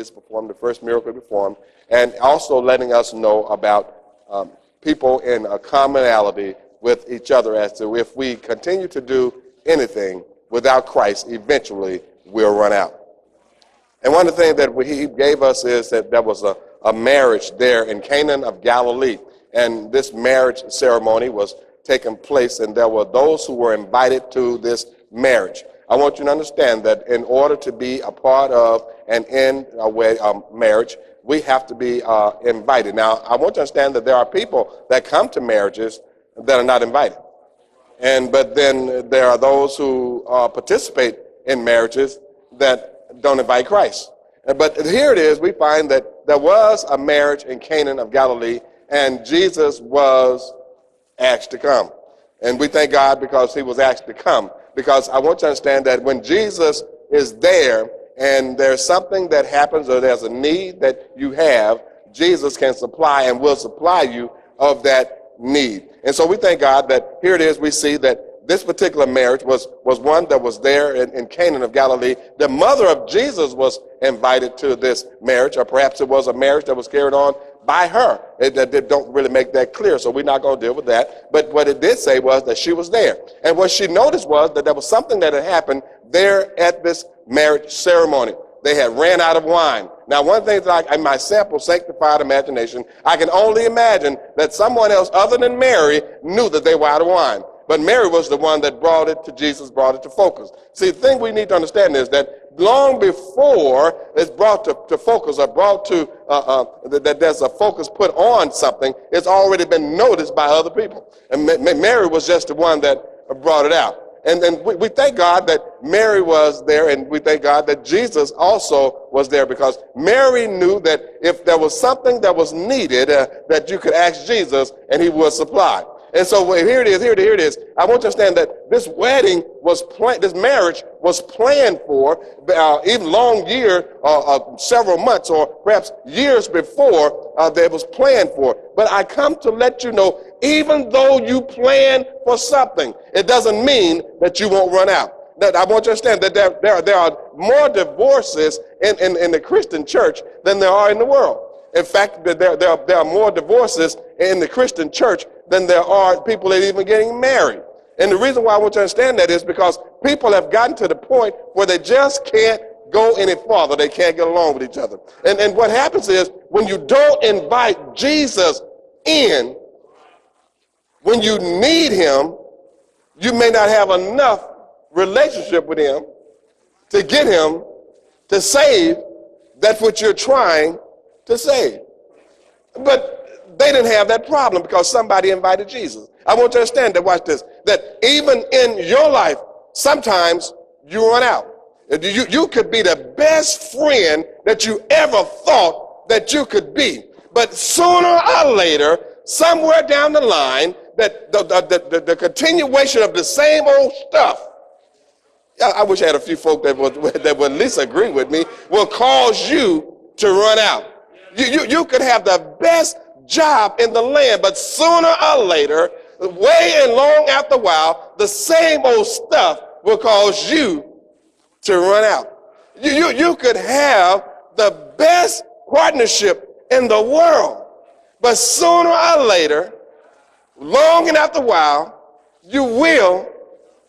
Jesus performed, the first miracle he performed, and also letting us know about people in a commonality with each other as to if we continue to do anything without Christ, eventually we'll run out. And one of the things that he gave us is that there was a marriage there in Cana of Galilee. And this marriage ceremony was taking place, and there were those who were invited to this marriage. I want you to understand that in order to be a part of and in a marriage, we have to be invited. Now, I want you to understand that there are people that come to marriages that are not invited. But then there are those who participate in marriages that don't invite Christ. But here it is, we find that there was a marriage in Cana of Galilee, and Jesus was asked to come. And we thank God because he was asked to come. Because I want you to understand that when Jesus is there and there's something that happens or there's a need that you have, Jesus can supply and will supply you of that need. And so we thank God that here it is, we see that this particular marriage was one that was there in Cana of Galilee. The mother of Jesus was invited to this marriage, or perhaps it was a marriage that was carried on by her. It don't really make that clear, so we're not going to deal with that. But what it did say was that she was there. And what she noticed was that there was something that had happened there at this marriage ceremony. They had ran out of wine. Now, one thing that in my simple, sanctified imagination, I can only imagine that someone else other than Mary knew that they were out of wine. But Mary was the one that brought it to Jesus, brought it to focus. See, the thing we need to understand is that long before it's brought to focus or brought to, that there's a focus put on something, it's already been noticed by other people. And Mary was just the one that brought it out. And we thank God that Mary was there, and we thank God that Jesus also was there, because Mary knew that if there was something that was needed, that you could ask Jesus and he would supply. And so here it is. I want you to understand that this wedding was planned, this marriage was planned for even several months or perhaps years before that it was planned for. But I come to let you know, even though you plan for something, it doesn't mean that you won't run out. That I want you to understand that there are more divorces in the Christian church than there are in the world. In fact, there are more divorces in the Christian church than there are people that are even getting married. And the reason why I want you to understand that is because people have gotten to the point where they just can't go any farther. They can't get along with each other. And what happens is, when you don't invite Jesus in, when you need him, you may not have enough relationship with him to get him to save that which you're trying to save. But they didn't have that problem because somebody invited Jesus. I want you to understand that, watch this, that even in your life, sometimes you run out. You could be the best friend that you ever thought that you could be. But sooner or later, somewhere down the line, that the continuation of the same old stuff, I wish I had a few folk that would at least agree with me, will cause you to run out. You could have the best job in the land, but sooner or later, way and long after a while, the same old stuff will cause you to run out. You could have the best partnership in the world, but sooner or later, long and after a while, you will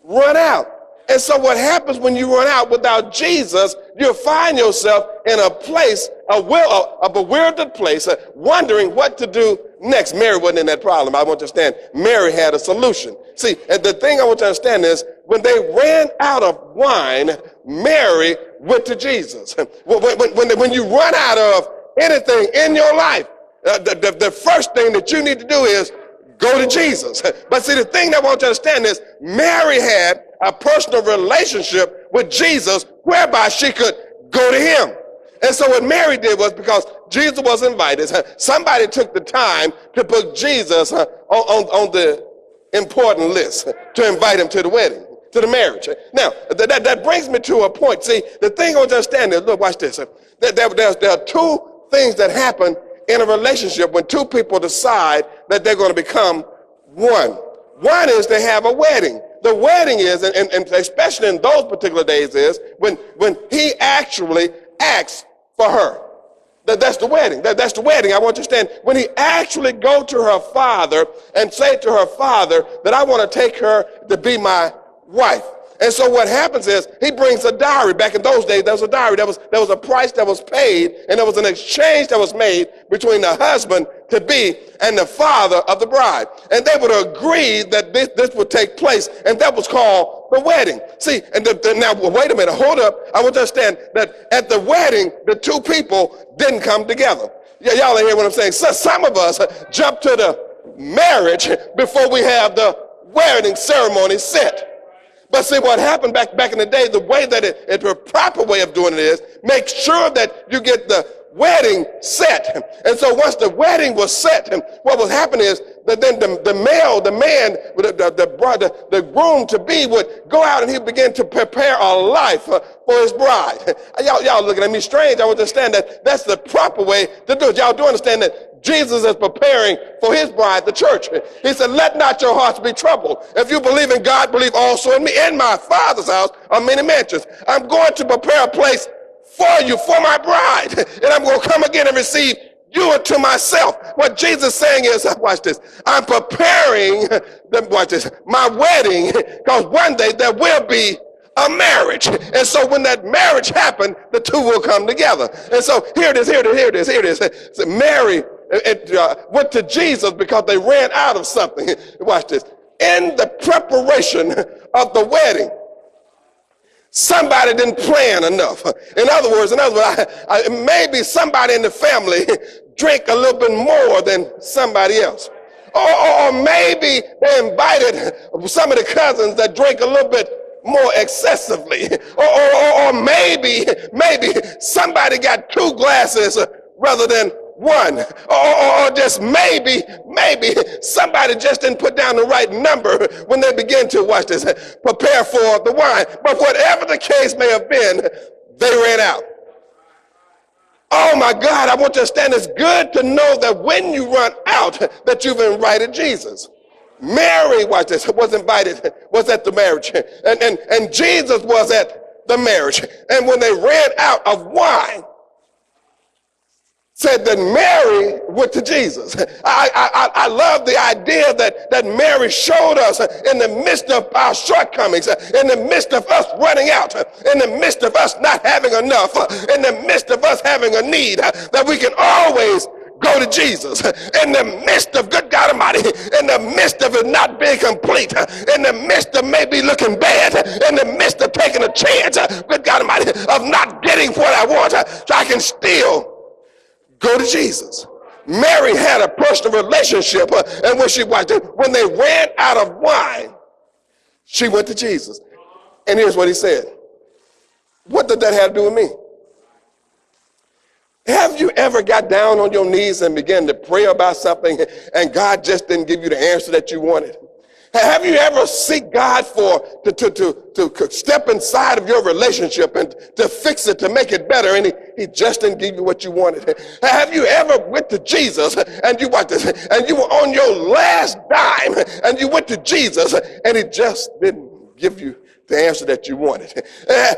run out. And so what happens when you run out without Jesus, you'll find yourself in a place, a bewildered place, wondering what to do next. Mary wasn't in that problem. I want you to understand, Mary had a solution. See, and the thing I want you to understand is, when they ran out of wine, Mary went to Jesus. When you run out of anything in your life, the first thing that you need to do is go to Jesus. But see, the thing that I want you to understand is, Mary had a personal relationship with Jesus whereby she could go to him. And so what Mary did was, because Jesus was invited, somebody took the time to put Jesus on the important list to invite him to the wedding, to the marriage. Now, that brings me to a point. See, the thing I want you to understand is, look, watch this. There are two things that happen in a relationship when two people decide that they're going to become one. One is to have a wedding. The wedding is, and especially in those particular days, is when he actually asks for her. That's the wedding. That's the wedding. I want you to understand. When he actually go to her father and say to her father that I want to take her to be my wife. And so what happens is he brings a dowry. Back in those days, there was a dowry. There was a price that was paid, and there was an exchange that was made between the husband to be and the father of the bride. And they would agree that this would take place, and that was called the wedding. See, and now wait a minute, hold up. I want you to understand that at the wedding, the two people didn't come together. Y'all ain't hear what I'm saying. So some of us jump to the marriage before we have the wedding ceremony set. But see, what happened back in the day, the way that the proper way of doing it is make sure that you get the wedding set. And so once the wedding was set, what would happen is that then the man, the groom to be would go out and he would begin to prepare a life for his bride. Y'all looking at me strange. I want to understand that that's the proper way to do it. Y'all do understand that Jesus is preparing for his bride, the church. He said, let not your hearts be troubled. If you believe in God, believe also in me. In my Father's house are many mansions. I'm going to prepare a place for you, for my bride. And I'm going to come again and receive you unto myself. What Jesus is saying is, watch this, I'm preparing, my wedding, because one day there will be a marriage. And so when that marriage happened, the two will come together. And so here it is. So Mary went to Jesus because they ran out of something. Watch this. In the preparation of the wedding, somebody didn't plan enough. In other words, maybe somebody in the family drank a little bit more than somebody else. Or maybe they invited some of the cousins that drank a little bit more excessively. Or maybe somebody got 2 glasses rather than 1. Or just maybe somebody just didn't put down the right number when they began to, watch this, prepare for the wine. But whatever the case may have been, they ran out. Oh my God, I want you to understand, it's good to know that when you run out, that you've invited Jesus. Mary, watch this, was invited, was at the marriage. And Jesus was at the marriage. And when they ran out of wine, said that Mary went to Jesus. I love the idea that Mary showed us in the midst of our shortcomings, in the midst of us running out, in the midst of us not having enough, in the midst of us having a need, that we can always go to Jesus. In the midst of, good God Almighty, in the midst of it not being complete, in the midst of maybe looking bad, in the midst of taking a chance, good God Almighty, of not getting what I want, so I can still go to Jesus. Mary had a personal relationship, and when they ran out of wine, she went to Jesus. And here's what he said. What did that have to do with me? Have you ever got down on your knees and began to pray about something and God just didn't give you the answer that you wanted? Have you ever seek God to step inside of your relationship and to fix it, to make it better, and he just didn't give you what you wanted? Have you ever went to Jesus and you were on your last dime and you went to Jesus and he just didn't give you the answer that you wanted?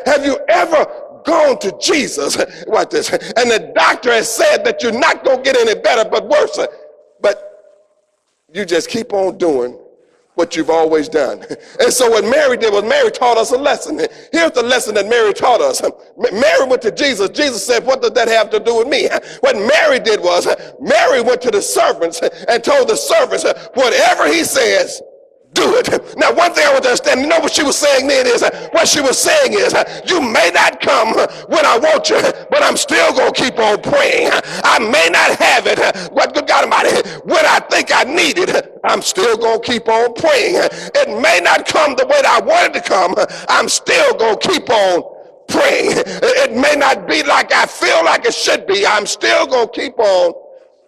Have you ever gone to Jesus, and the doctor has said that you're not going to get any better but worse, but you just keep on doing what you've always done? And so what Mary did was Mary taught us a lesson. Here's the lesson that Mary taught us. Mary went to Jesus. Jesus said, what does that have to do with me? What Mary did was Mary went to the servants and told the servants, whatever he says, do it. Now, one thing I want to understand, you know what she was saying then is, what she was saying is, you may not come when I want you, but I'm still going to keep on praying. I may not have it, but good God Almighty, when I think I need it, I'm still going to keep on praying. It may not come the way that I wanted to come. I'm still going to keep on praying. It may not be like I feel like it should be. I'm still going to keep on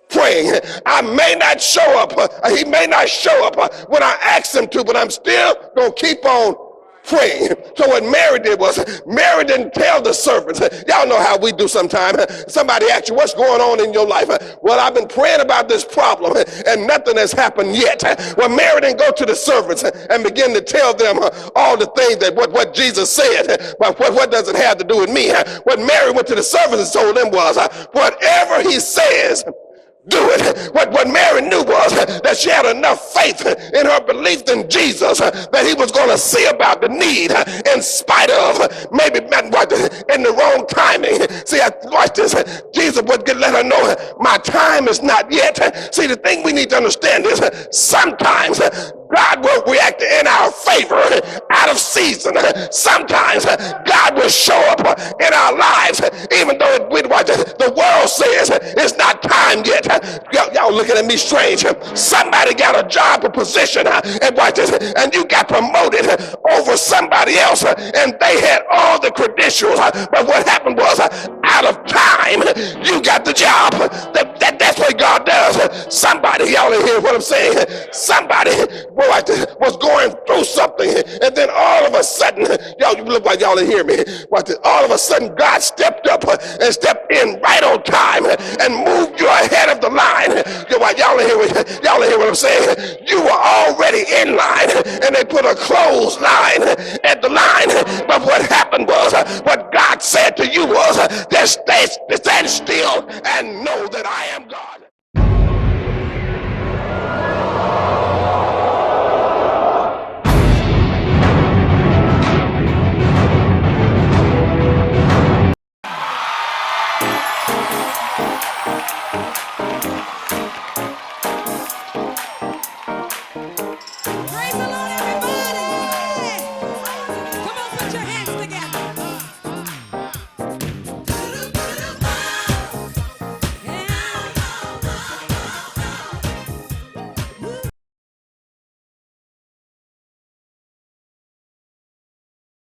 praying. I may not show up. He may not show up when I ask him to, but I'm still going to keep on praying. So what Mary did was, Mary didn't tell the servants. Y'all know how we do sometimes. Somebody asks you, what's going on in your life? Well, I've been praying about this problem and nothing has happened yet. Well, Mary didn't go to the servants and begin to tell them all the things that what Jesus said, but what does it have to do with me? What Mary went to the servants and told them was, whatever he says, do it. What Mary knew was that she had enough faith in her belief in Jesus that he was going to see about the need in spite of maybe in the wrong timing. See, watch this. Jesus would let her know, my time is not yet. See, the thing we need to understand is sometimes God will react in our favor out of season. Sometimes God will show up in our lives even though the world says it's not time yet. Y'all looking at me strange. Somebody got a job or position and watch this, and you got promoted over somebody else and they had all the credentials, but what happened was out of time you got the job. That's what God does. Somebody, y'all hear what I'm saying? Somebody was going through something, and then all of a sudden, y'all, you look like y'all didn't hear me. All of a sudden, God stepped up and stepped in right on time and moved you ahead of the line. Y'all didn't hear what I'm saying? You were already in line, and they put a clothesline at the line. But what happened was, what God said to you was, just stand still and know that I am God.